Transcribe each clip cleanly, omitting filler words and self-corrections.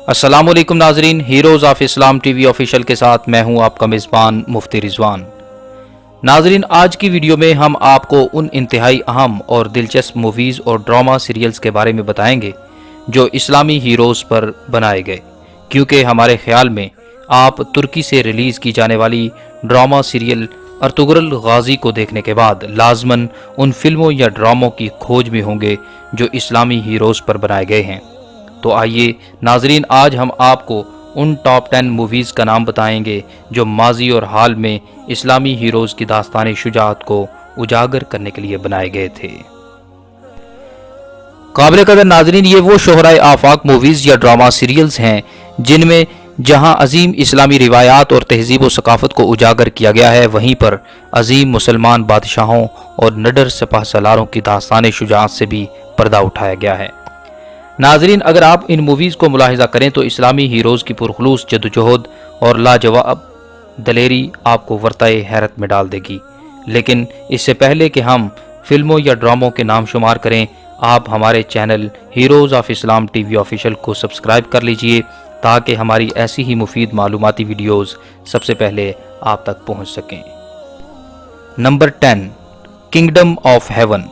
السلام علیکم ناظرین، heroes of Islam T V official کے ساتھ میں ہوں آپ کا میزبان مفتی رضوان۔ ناظرین، آج کی ویڈیو میں ہم آپ کو ان انتہائی اہم اور دلچسپ موویز اور ڈرامہ سیریلز کے بارے میں بتائیں گے جو اسلامی ہیروز پر بنائے گئے، کیونکہ ہمارے خیال میں آپ ترکی سے ریلیز کی جانے والی ڈرامہ سیریل ارطغرل غازی کو دیکھنے کے بعد لازماً ان فلموں یا ڈراموں کی کھوج میں ہوں گے جو اسلامی ہیروز پر بنائے گئے ہیں۔ تو آئیے ناظرین، آج ہم آپ کو ان ٹاپ 10 موویز کا نام بتائیں گے جو ماضی اور حال میں اسلامی ہیروز کی داستان شجاعت کو اجاگر کرنے کے لیے بنائے گئے تھے۔ قابل قدر ناظرین، یہ وہ شہرائے آفاق موویز یا ڈرامہ سیریلز ہیں جن میں جہاں عظیم اسلامی روایات اور تہذیب و ثقافت کو اجاگر کیا گیا ہے، وہیں پر عظیم مسلمان بادشاہوں اور نڈر سپہ سالاروں کی داستان شجاعت سے بھی پردہ اٹھایا گیا ہے۔ ناظرین، اگر آپ ان موویز کو ملاحظہ کریں تو اسلامی ہیروز کی پرخلوص جدوجہد اور لاجواب دلیری آپ کو ورطۂ حیرت میں ڈال دے گی۔ لیکن اس سے پہلے کہ ہم فلموں یا ڈراموں کے نام شمار کریں، آپ ہمارے channel heroes of Islam T V official کو سبسکرائب کر لیجئے تاکہ ہماری ایسی ہی مفید معلوماتی ویڈیوز سب سے پہلے آپ تک پہنچ سکیں۔ نمبر 10، کنگڈم آف ہیون،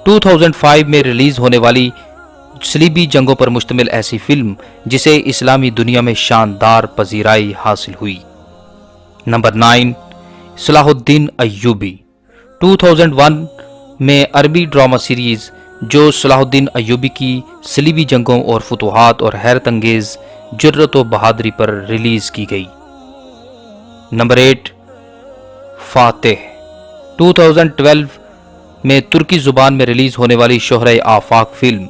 2005 میں ریلیز ہونے والی صلیبی جنگوں پر مشتمل ایسی فلم جسے اسلامی دنیا میں شاندار پذیرائی حاصل ہوئی۔ نمبر 9، صلاح الدین ایوبی، 2001 میں عربی ڈرامہ سیریز جو صلاح الدین ایوبی کی صلیبی جنگوں اور فتوحات اور حیرت انگیز جرأت و بہادری پر ریلیز کی گئی۔ نمبر 8، فاتح، 2012 میں ترکی زبان میں ریلیز ہونے والی شہرۂ آفاق فلم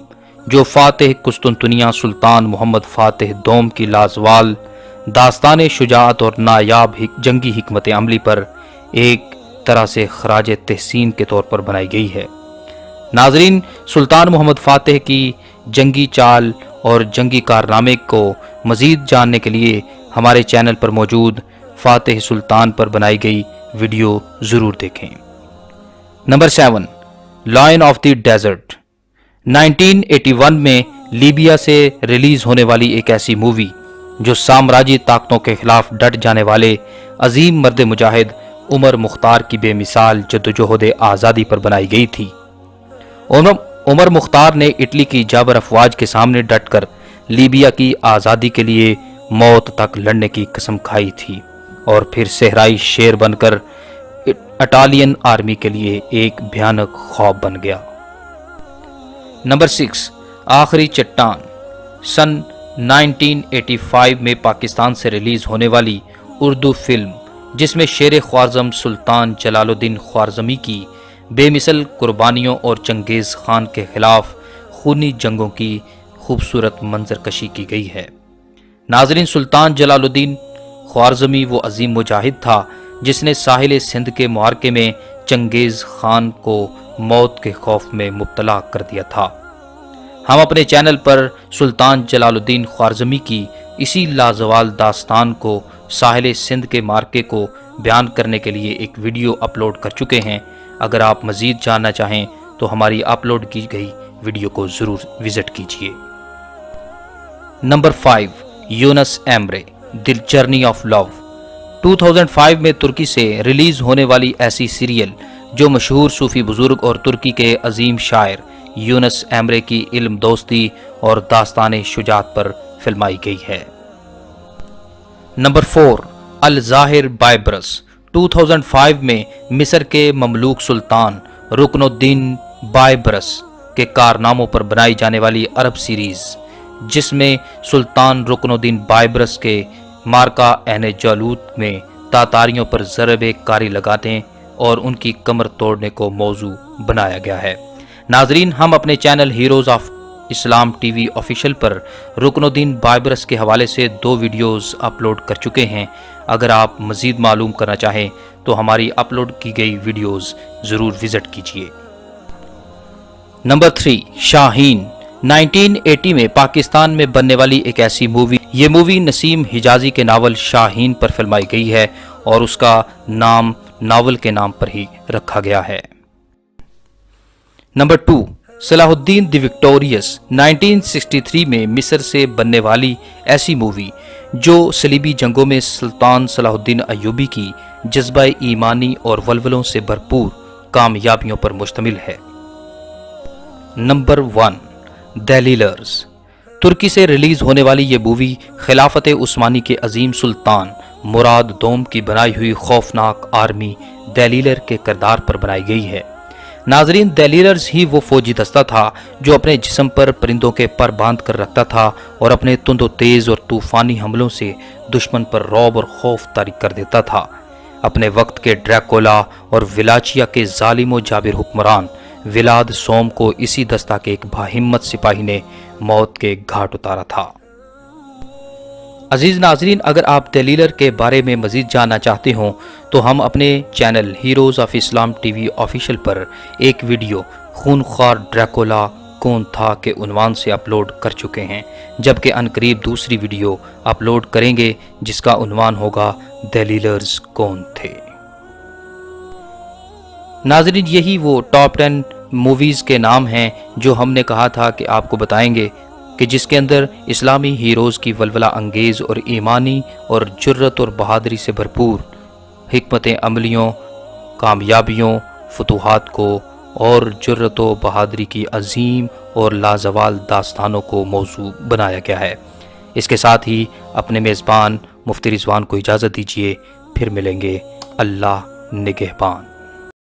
جو فاتح قسطنطنیہ سلطان محمد فاتح دوم کی لازوال داستان شجاعت اور نایاب جنگی حکمت عملی پر ایک طرح سے خراج تحسین کے طور پر بنائی گئی ہے۔ ناظرین، سلطان محمد فاتح کی جنگی چال اور جنگی کارنامے کو مزید جاننے کے لیے ہمارے چینل پر موجود فاتح سلطان پر بنائی گئی ویڈیو ضرور دیکھیں۔ Number 7، line of the desert, 1981 میں لیبیا سے ریلیز ہونے والی ایک ایسی مووی جو سامراجی طاقتوں کے خلاف ڈٹ جانے والے عظیم مرد مجاہد عمر مختار کی بے مثال جدوجہد آزادی پر بنائی گئی تھی۔ عمر مختار نے اٹلی کی جابر افواج کے سامنے ڈٹ کر لیبیا کی آزادی کے لیے موت تک لڑنے کی قسم کھائی تھی اور پھر صحرائی شیر بن کر اٹالین آرمی کے لیے ایک بھیانک خواب بن گیا۔ نمبر 6، آخری چٹان، سن 1985 میں پاکستان سے ریلیز ہونے والی اردو فلم جس میں شیر خوارزم سلطان جلال الدین خوارزمی کی بے مثل قربانیوں اور چنگیز خان کے خلاف خونی جنگوں کی خوبصورت منظر کشی کی گئی ہے۔ ناظرین، سلطان جلال الدین خوارزمی وہ عظیم مجاہد تھا جس نے ساحل سندھ کے معرکے میں چنگیز خان کو موت کے خوف میں مبتلا کر دیا تھا۔ ہم اپنے چینل پر سلطان جلال الدین خوارزمی کی اسی لازوال داستان کو ساحل سندھ کے معرکے کو بیان کرنے کے لیے ایک ویڈیو اپلوڈ کر چکے ہیں۔ اگر آپ مزید جاننا چاہیں تو ہماری اپلوڈ کی گئی ویڈیو کو ضرور وزٹ کیجیے۔ Number 5، Yunus Emre, the journey of love, 2005 میں ترکی سے ریلیز ہونے والی ایسی سیریل جو مشہور صوفی بزرگ اور ترکی کے عظیم شاعر یونس ایمرے کی علم دوستی اور داستان شجاعت پر فلمائی گئی ہے۔ نمبر 4، الظاہر بائبرس، 2005 میں مصر کے مملوک سلطان رکن الدین بائبرس کے کارناموں پر بنائی جانے والی عرب سیریز جس میں سلطان رکن الدین بائبرس کے مارکا عین جالوت میں تاتاریوں پر ضرب کاری لگانے اور ان کی کمر توڑنے کو موضوع بنایا گیا ہے۔ ناظرین، ہم اپنے channel heroes of Islam T V official پر رکن الدین بائبرس کے حوالے سے 2 ویڈیوز اپلوڈ کر چکے ہیں۔ اگر آپ مزید معلوم کرنا چاہیں تو ہماری اپلوڈ کی گئی ویڈیوز ضرور وزٹ کیجیے۔ نمبر 3، شاہین، 1980 میں پاکستان میں بننے والی ایک ایسی مووی، یہ مووی نسیم حجازی کے ناول شاہین پر فلمائی گئی ہے اور اس کا نام ناول کے نام پر ہی رکھا گیا ہے۔ نمبر 2، صلاح الدین دی وکٹوریس 1963 میں مصر سے بننے والی ایسی مووی جو صلیبی جنگوں میں سلطان صلاح الدین ایوبی کی جذبہ ایمانی اور ولولوں سے بھرپور کامیابیوں پر مشتمل ہے۔ نمبر 1، دلیلرز۔ ترکی سے ریلیز ہونے والی یہ مووی خلافت عثمانی کے عظیم سلطان مراد دوم کی بنائی ہوئی خوفناک آرمی دلیلر کے کردار پر بنائی گئی ہے۔ ناظرین، دلیلرز ہی وہ فوجی دستہ تھا جو اپنے جسم پر پرندوں کے پر باندھ کر رکھتا تھا اور اپنے تند و تیز اور طوفانی حملوں سے دشمن پر رعب اور خوف طاری کر دیتا تھا۔ اپنے وقت کے ڈریکولا اور ولاچیا کے ظالم و جابر حکمران ولاد سوم کو اسی دستہ کے ایک باہمت سپاہی نے موت کے گھاٹ اتارا تھا۔ عزیز ناظرین، اگر آپ دلیلر کے بارے میں مزید جاننا چاہتے ہوں تو ہم اپنے channel heroes of Islam T V official پر ایک ویڈیو خونخوار ڈریکولا کون تھا کے عنوان سے اپلوڈ کر چکے ہیں، جبکہ عنقریب دوسری ویڈیو اپلوڈ کریں گے جس کا عنوان ہوگا دلیلرز کون تھے۔ ناظرین، یہی وہ ٹاپ 10 موویز کے نام ہیں جو ہم نے کہا تھا کہ آپ کو بتائیں گے، کہ جس کے اندر اسلامی ہیروز کی ولولہ انگیز اور ایمانی اور جرت اور بہادری سے بھرپور حکمت عملیوں، کامیابیوں، فتوحات کو اور جرت و بہادری کی عظیم اور لازوال داستانوں کو موضوع بنایا گیا ہے۔ اس کے ساتھ ہی اپنے میزبان مفتی رضوان کو اجازت دیجیے، پھر ملیں گے۔ اللہ نگہبان۔